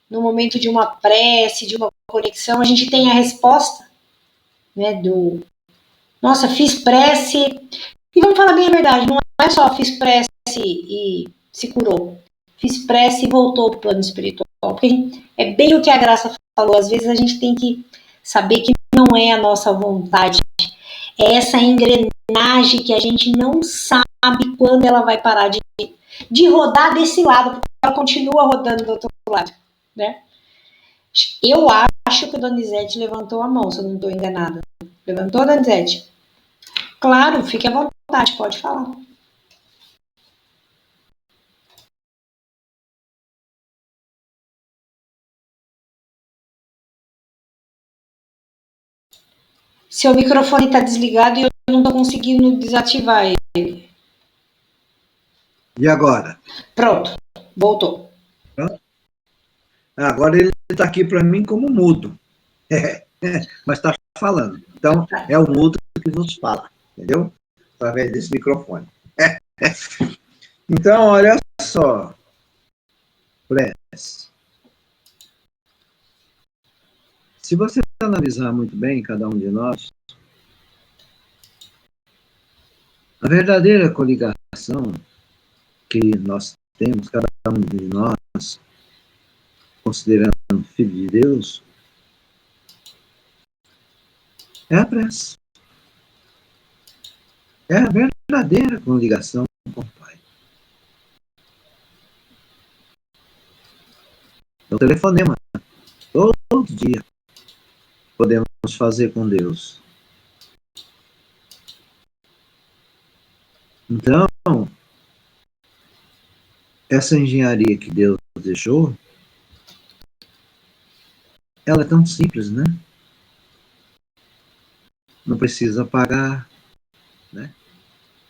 no momento de uma prece, de uma conexão, a gente tem a resposta, né? Nossa, fiz prece. E vamos falar bem a verdade, não é só fiz prece e se curou. Fiz prece e voltou para o plano espiritual. Porque é bem o que a Graça falou, às vezes a gente tem que saber que não é a nossa vontade. É essa engrenagem que a gente não sabe quando ela vai parar de rodar desse lado, porque ela continua rodando do outro lado, né? Eu acho que o Donizete levantou a mão, se eu não estou enganada. Levantou, Donizete? Claro, fique à vontade, pode falar. Seu microfone está desligado e eu não estou conseguindo desativar ele. E agora? Pronto, voltou. Pronto? Agora ele está aqui para mim como mudo. Mas está falando. Então, é o mudo que nos fala, entendeu? Através desse microfone. Então, olha só. Prece. Se você analisar muito bem cada um de nós, a verdadeira coligação que nós temos, cada um de nós, considerando filho de Deus, é a prece. É a verdadeira coligação com o Pai. É o telefonema. Todo dia podemos fazer com Deus. Então, essa engenharia que Deus deixou, ela é tão simples, né? Não precisa pagar, né?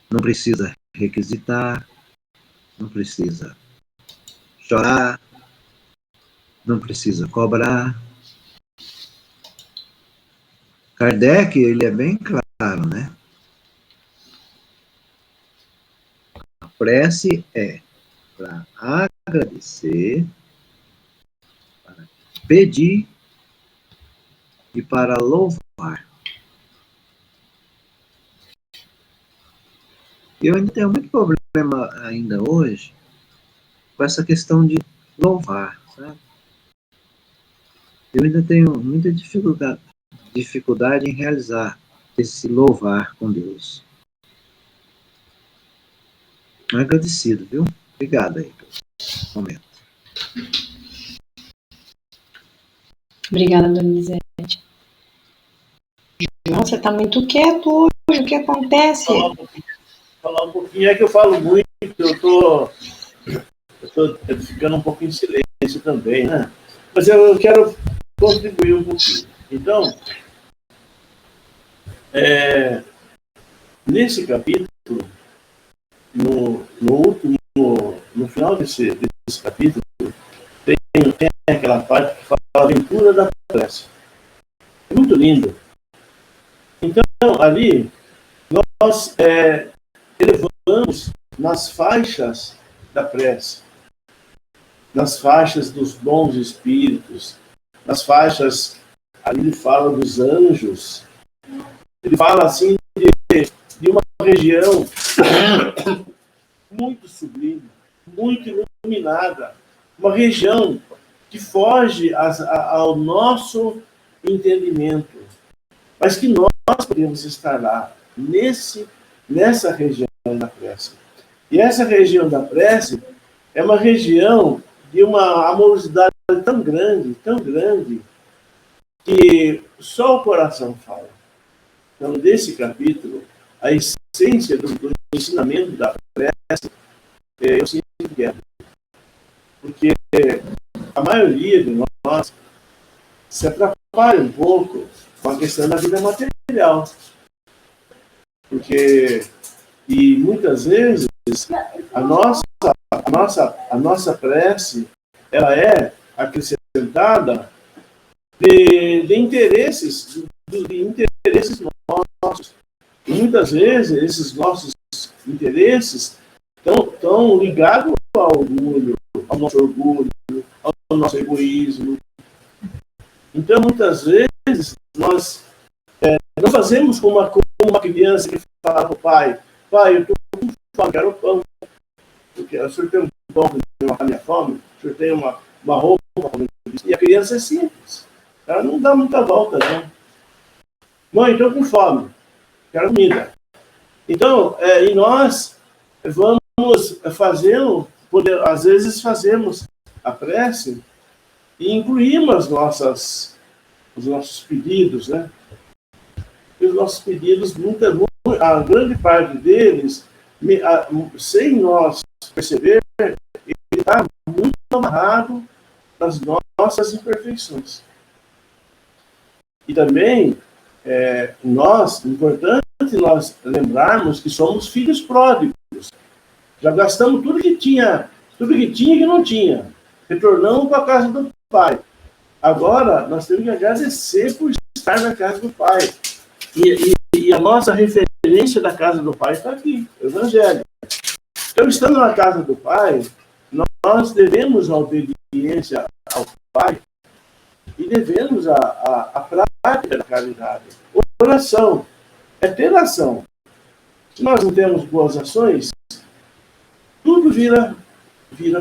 Não precisa requisitar, não precisa chorar, não precisa cobrar. Kardec, ele é bem claro, né? A prece é para agradecer, para pedir e para louvar. Eu ainda tenho muito problema ainda hoje com essa questão de louvar, sabe? Eu ainda tenho muita dificuldade em realizar esse louvar com Deus. Agradecido, viu? Obrigado aí pelo momento. Obrigada, Donizete. João, você está muito quieto hoje, o que acontece? Falar um pouquinho, é que eu falo muito, eu tô ficando um pouco em silêncio também, né? Mas eu quero contribuir um pouquinho. Então, nesse capítulo, no final desse capítulo, tem aquela parte que fala a aventura da prece. É muito lindo. Então, ali, nós elevamos nas faixas da prece, nas faixas dos bons espíritos, nas faixas, ali ele fala dos anjos, ele fala assim de uma região muito sublime, muito iluminada, uma região que foge ao nosso entendimento, mas que nós podemos estar lá, nessa região da prece. E essa região da prece é uma região de uma amorosidade tão grande, que só o coração fala. Então, desse capítulo, a essência do ensinamento da prece, eu sinto que é. Porque a maioria de nós se atrapalha um pouco com a questão da vida material. Porque, e muitas vezes, a nossa prece, ela é acrescentada de interesses nossos. E muitas vezes, esses nossos interesses estão estão ligados ao orgulho, ao nosso orgulho, ao nosso egoísmo. Então, muitas vezes, nós não fazemos como uma criança que fala para o pai: pai, eu estou com fome, quero pão. Porque o senhor tem um pão para matar minha fome, o senhor tem uma roupa para comer. E a criança é simples. Ela não dá muita volta, não. Mãe, estou com fome, quero comida. Então, e nós vamos fazendo, às vezes fazemos a prece e incluímos os nossos pedidos, né? E os nossos pedidos, a grande parte deles, sem nós perceber, ele está muito amarrado nas nossas imperfeições. E também, importante nós lembrarmos que somos filhos pródigos. Já gastamos tudo que tinha e que não tinha. Retornamos para a casa do Pai. Agora, nós temos que agradecer por estar na casa do Pai. E a nossa referência da casa do Pai está aqui, o Evangelho. Então, estando na casa do Pai, nós devemos a obediência ao Pai e devemos a prática da caridade. Oração é ter ação. Se nós não temos boas ações, tudo vira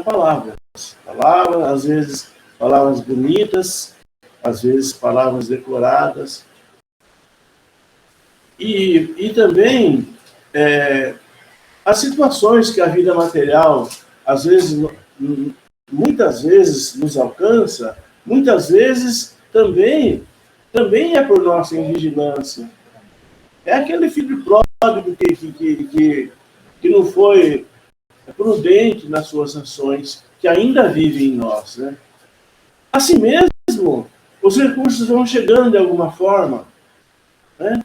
palavras. Palavras, às vezes, palavras bonitas, às vezes, palavras decoradas. E também as situações que a vida material, às vezes, muitas vezes nos alcança, muitas vezes também é por nossa invigilância. É aquele filho pródigo que não foi prudente nas suas ações, que ainda vive em nós, né? Assim mesmo, os recursos vão chegando de alguma forma, né?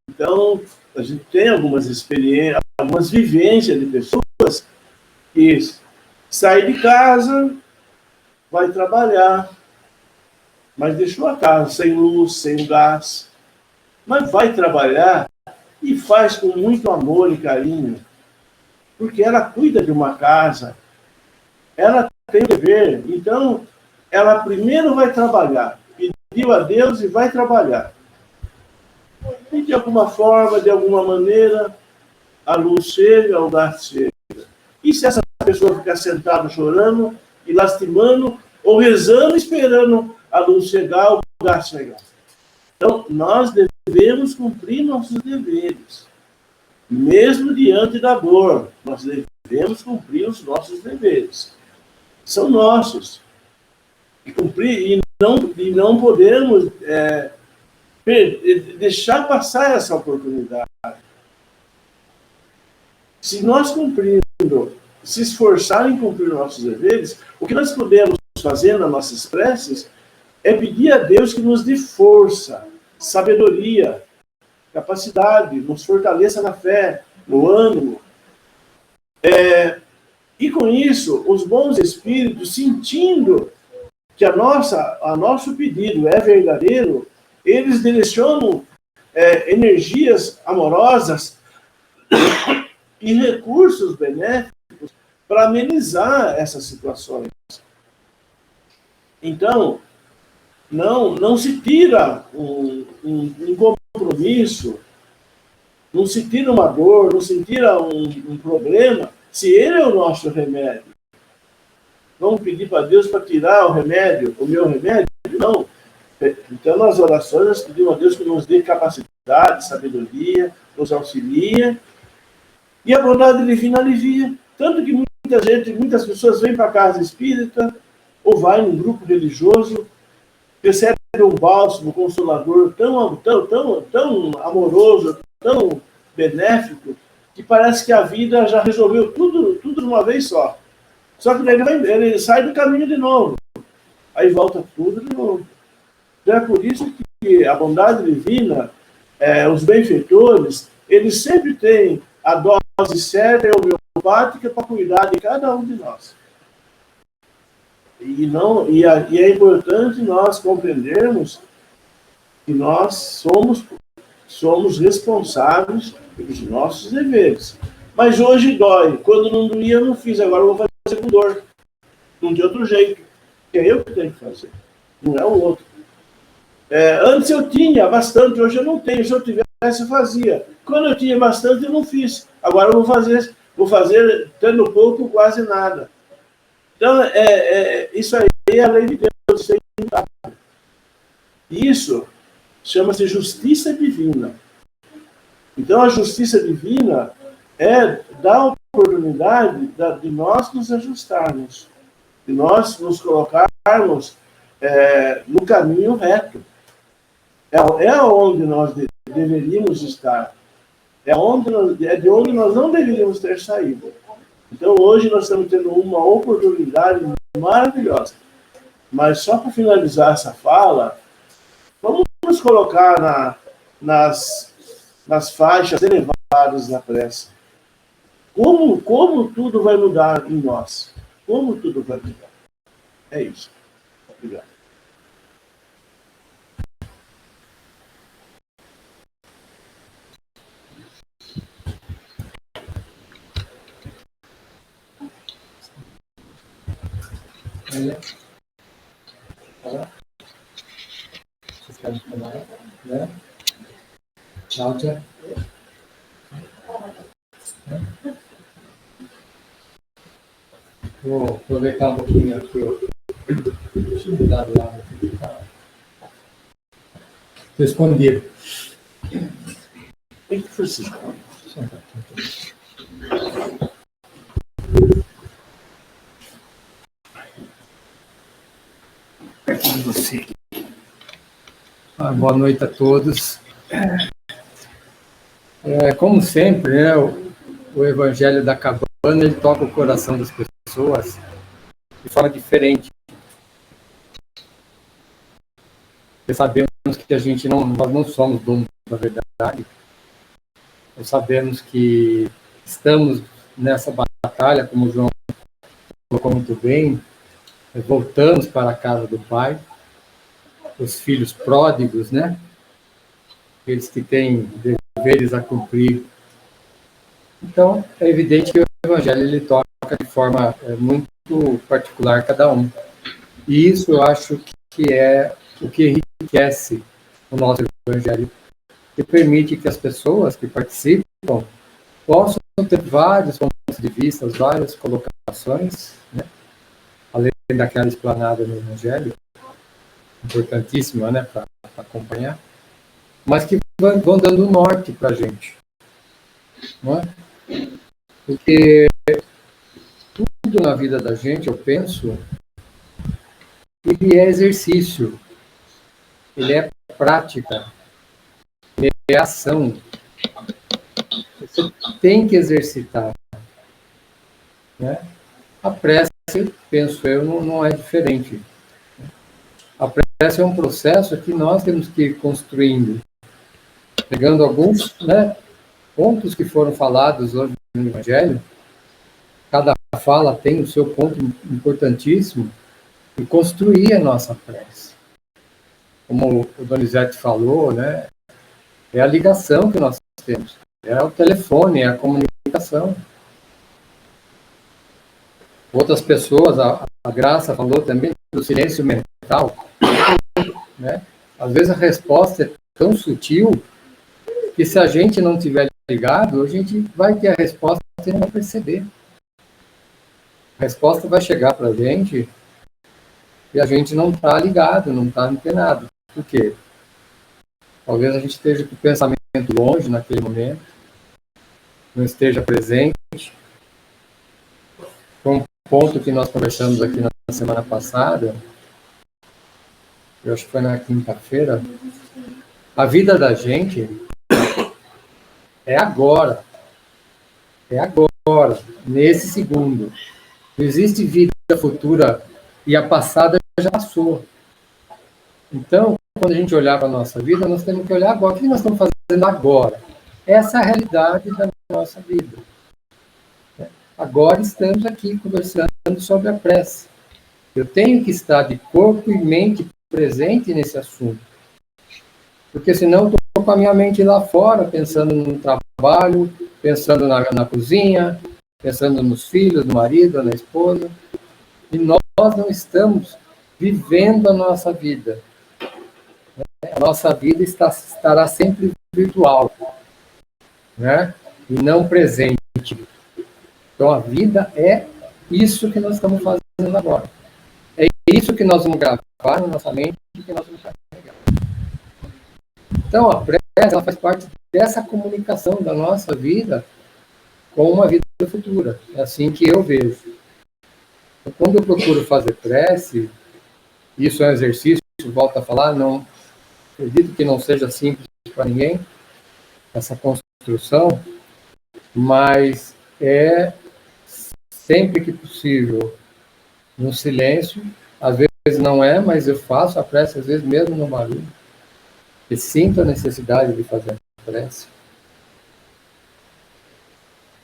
Então, a gente tem algumas experiências, algumas vivências de pessoas que saem de casa, vai trabalhar, mas deixou a casa sem luz, sem gás, mas vai trabalhar e faz com muito amor e carinho, porque ela cuida de uma casa, ela tem dever, então ela primeiro vai trabalhar, pediu a Deus e vai trabalhar. E de alguma forma, de alguma maneira, a luz chega, o gás chega. E se essa pessoa ficar sentada chorando e lastimando, ou rezando, esperando a luz chegar, o gás chegar? Então, nós devemos cumprir nossos deveres. Mesmo diante da dor, nós devemos cumprir os nossos deveres. São nossos. E cumprir, e não podemos deixar passar essa oportunidade. Se nós se esforçar em cumprir nossos deveres, o que nós podemos fazer nas nossas preces é pedir a Deus que nos dê força, sabedoria, capacidade, nos fortaleça na fé, no ânimo. E com isso, os bons espíritos, sentindo que nosso pedido é verdadeiro, eles direcionam energias amorosas e recursos benéficos para amenizar essas situações. Então, não se tira um compromisso, não se tira uma dor, não se tira um problema, se ele é o nosso remédio. Vamos pedir para Deus para tirar o meu remédio? Não. Então, nas orações, nós pedimos a Deus que nos dê capacidade, sabedoria, nos auxilia, e a bondade divina alivia. Tanto que muitas pessoas vêm para a casa espírita, ou vai num grupo religioso, recebe um bálsamo consolador tão amoroso, tão benéfico, que parece que a vida já resolveu tudo de uma vez só. Só que daí ele sai do caminho de novo. Aí volta tudo de novo. Então é por isso que a bondade divina, os benfeitores, eles sempre têm a dose certa e homeopática para cuidar de cada um de nós. E é importante nós compreendermos que nós somos responsáveis pelos nossos deveres. Mas hoje dói. Quando não doía, eu não fiz. Agora eu vou fazer com dor. Não tem outro jeito. É eu que tenho que fazer. Não é o outro. Antes eu tinha bastante, hoje eu não tenho. Se eu tivesse, eu fazia. Quando eu tinha bastante, eu não fiz. Agora eu vou fazer tendo pouco, quase nada. Então, isso aí é a lei de Deus. Isso é imutável. Isso chama-se justiça divina. Então, a justiça divina dá a oportunidade de nós nos ajustarmos, de nós nos colocarmos no caminho reto. É onde nós deveríamos estar. É de onde nós não deveríamos ter saído. Então, hoje nós estamos tendo uma oportunidade maravilhosa. Mas só para finalizar essa fala, vamos nos colocar nas faixas elevadas da prece. Como tudo vai mudar em nós? Como tudo vai mudar? É isso. Obrigado. Vocês querem falar? Né? Cláudia? Vou aproveitar um pouquinho aqui. Deixa eu mudar do lado aqui. Estou escondido. Tem que precisar. Perto de você. Boa noite a todos. Como sempre, né, o Evangelho da Cabana, ele toca o coração das pessoas de forma diferente. Porque sabemos que nós não somos donos da verdade. Nós sabemos que estamos nessa batalha, como o João colocou muito bem, voltamos para a casa do Pai, os filhos pródigos, né? Aqueles que têm deveres a cumprir. Então, é evidente que o Evangelho ele toca de forma muito particular cada um. E isso eu acho que é o que enriquece o nosso Evangelho, que permite que as pessoas que participam possam ter vários pontos de vista, várias colocações, né? Além daquela explanada no Evangelho, importantíssima, né, para acompanhar, mas que vão dando norte para a gente, não é? Porque tudo na vida da gente, eu penso, ele é exercício, ele é prática, ele é ação. Você tem que exercitar, né? A prece, penso eu, não é diferente. A prece é um processo que nós temos que ir construindo, pegando alguns, né, pontos que foram falados hoje no Evangelho. Cada fala tem o seu ponto importantíssimo e construir a nossa prece. Como o Donizete falou, né, é a ligação que nós temos, é o telefone, é a comunicação. Outras pessoas, a Graça falou também do silêncio mental, né? Às vezes a resposta é tão sutil que se a gente não tiver ligado, a gente vai ter a resposta e não vai perceber. A resposta vai chegar para a gente e a gente não está ligado, não está antenado. Por quê? Talvez a gente esteja com o pensamento longe naquele momento, não esteja presente. Um ponto que nós conversamos aqui na semana passada, eu acho que foi na quinta-feira, a vida da gente é agora, nesse segundo. Não existe vida futura e a passada já passou. Então, quando a gente olhar para a nossa vida, nós temos que olhar agora. O que nós estamos fazendo agora? Essa é a realidade da nossa vida. Agora estamos aqui conversando sobre a prece. Eu tenho que estar de corpo e mente presente nesse assunto. Porque senão eu estou com a minha mente lá fora, pensando no trabalho, pensando na cozinha, pensando nos filhos, no marido, na esposa, e nós não estamos vivendo a nossa vida. A nossa vida estará sempre virtual, né? E não presente. Então, a vida é isso que nós estamos fazendo agora. É isso que nós vamos gravar na nossa mente e que nós vamos carregar. Então, a prece ela faz parte dessa comunicação da nossa vida com uma vida futura. É assim que eu vejo. Então, quando eu procuro fazer prece, isso é um exercício, volto a falar, não acredito que não seja simples para ninguém, essa construção, mas é sempre que possível, no silêncio, às vezes não é, mas eu faço a prece, às vezes mesmo no barulho, e sinto a necessidade de fazer a prece.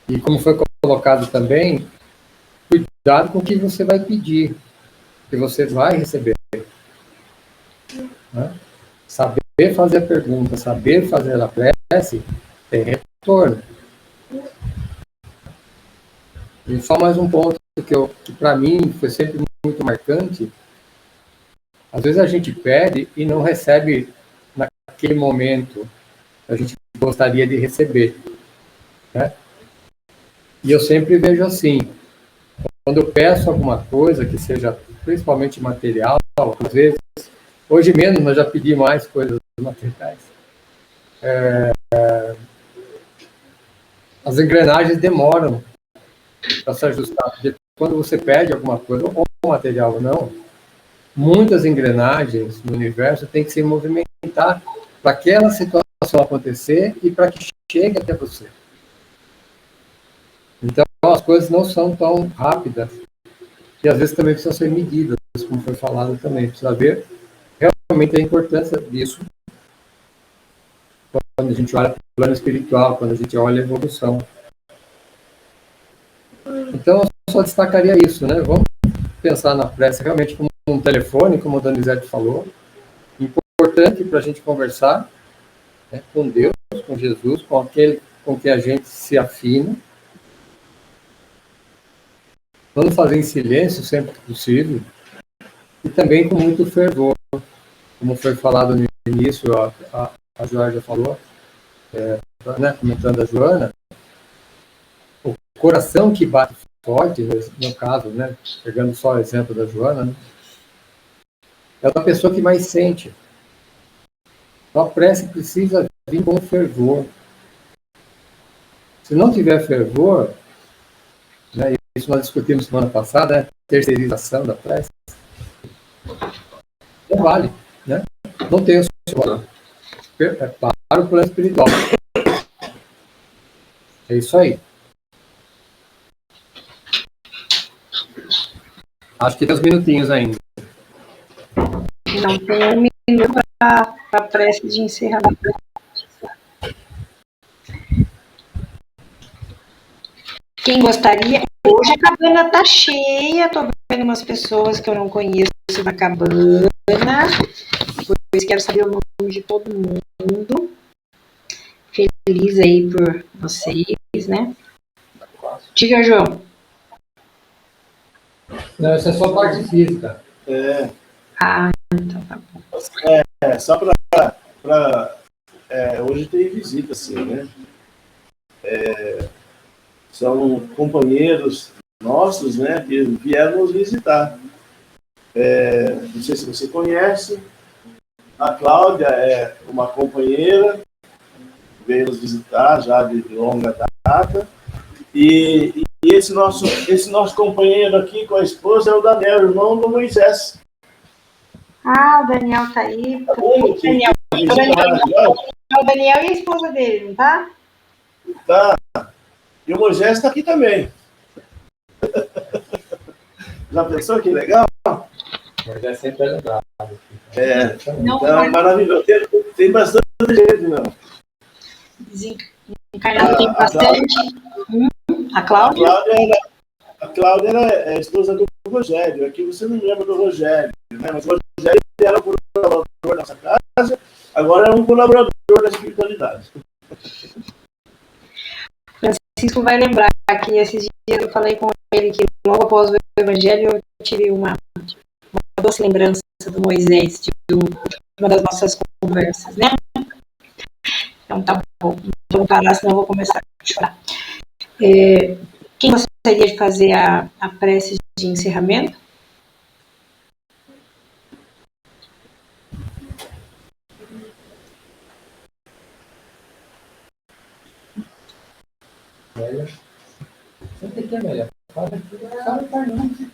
E como foi colocado também, cuidado com o que você vai pedir, que você vai receber. Né? Saber fazer a pergunta, saber fazer a prece, tem retorno. E só mais um ponto que para mim foi sempre muito marcante. Às vezes a gente pede e não recebe naquele momento que a gente gostaria de receber. Né? E eu sempre vejo assim, quando eu peço alguma coisa que seja principalmente material, às vezes, hoje menos, mas já pedi mais coisas materiais. As engrenagens demoram para se ajustar, porque quando você pede alguma coisa, ou material ou não, muitas engrenagens no universo têm que se movimentar para aquela situação acontecer e para que chegue até você. Então, as coisas não são tão rápidas e às vezes também precisam ser medidas, como foi falado também. Precisa ver realmente a importância disso quando a gente olha para o plano espiritual, quando a gente olha a evolução. Então, eu só destacaria isso, né? Vamos pensar na prece realmente como um telefone, como o Donizete falou, importante para a gente conversar, né, com Deus, com Jesus, com aquele com que a gente se afina. Vamos fazer em silêncio sempre que possível e também com muito fervor, como foi falado no início, a Joarja falou, né, comentando a Joana, o coração que bate forte, no caso, né, pegando só o exemplo da Joana, né, é a pessoa que mais sente. Então a prece precisa vir com fervor. Se não tiver fervor, né, isso nós discutimos semana passada, né, terceirização da prece, não vale, né? Não tem o seu valor. Para o plano espiritual. É isso aí. Acho que tem uns minutinhos ainda. Não, tem um minuto para a prece de encerramento. Quem gostaria? Hoje a cabana tá cheia, tô vendo umas pessoas que eu não conheço da cabana, depois quero saber o nome de todo mundo. Feliz aí por vocês, né? Diga, João. Não, isso é só parte física. Ah, então tá bom. Só hoje tem visita, assim, né? São companheiros nossos, né, que vieram nos visitar. Não sei se você conhece, a Cláudia é uma companheira, veio nos visitar já de longa data, e esse nosso companheiro aqui com a esposa é o Daniel, irmão do Moisés. Ah, o Daniel tá aí. O Daniel e a esposa dele, não tá? Tá. E o Moisés está aqui também. Já pensou que legal? Moisés sempre é lembrado. Então é maravilhoso. Tem bastante gente, não. Desencarnado tem bastante. A Cláudia? A Cláudia é a esposa do Rogério. Aqui você não lembra do Rogério, né? Mas o Rogério era um colaborador da nossa casa, agora é um colaborador da espiritualidade. Francisco vai lembrar que esses dias eu falei com ele que logo após o Evangelho eu tive uma doce lembrança do Moisés, de uma das nossas conversas, né? Então tá bom, não vou parar, senão eu vou começar a chorar. Quem gostaria de fazer a prece de encerramento?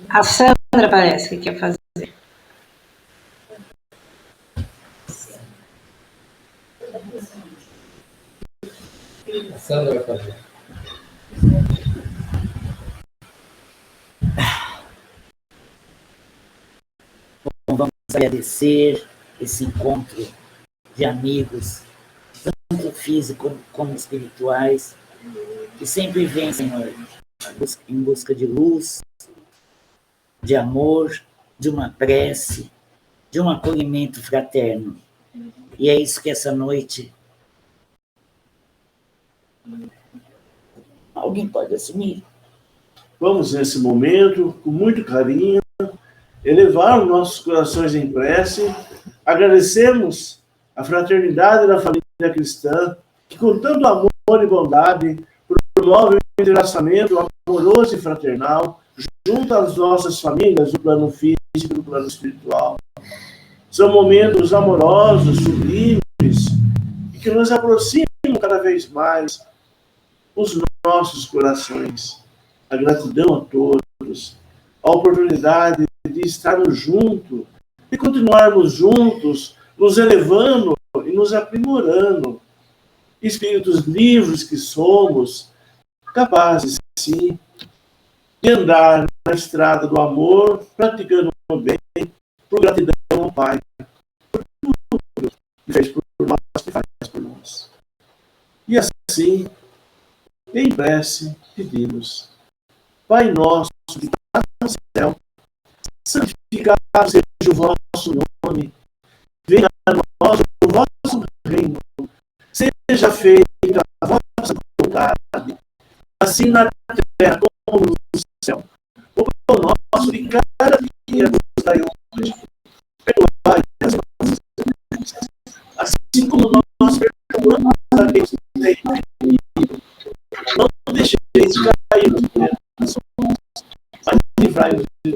A Sandra parece que quer fazer. A Sandra vai fazer. Bom, vamos agradecer esse encontro de amigos, tanto físicos como espirituais, que sempre vem, Senhor, em busca de luz, de amor, de uma prece, de um acolhimento fraterno. E é isso que essa noite... Alguém pode assumir? Vamos, nesse momento, com muito carinho, elevar os nossos corações em prece, agradecemos a fraternidade da família cristã, que com tanto amor e bondade promove o entrelaçamento amoroso e fraternal junto às nossas famílias, do plano físico e do plano espiritual. São momentos amorosos, sublimes, e que nos aproximam cada vez mais os nossos corações. A gratidão a todos, a oportunidade de estarmos juntos, de continuarmos juntos, nos elevando e nos aprimorando. Espíritos livres que somos, capazes, sim, de andar na estrada do amor, praticando o bem, por gratidão ao Pai, por tudo que fez por nós, que faz por nós. E assim, em prece, pedimos: Pai nosso que estás no céu, santificado seja o vosso nome, venha a nós o vosso reino, seja feita a vossa vontade, assim na terra como no céu. O pão nosso de cada dia nos dai hoje, perdoai as nossas ofensas, assim como nós perdoamos a quem nos tem ofendido. Não deixeis cair nas tentações, mas livrai-nos de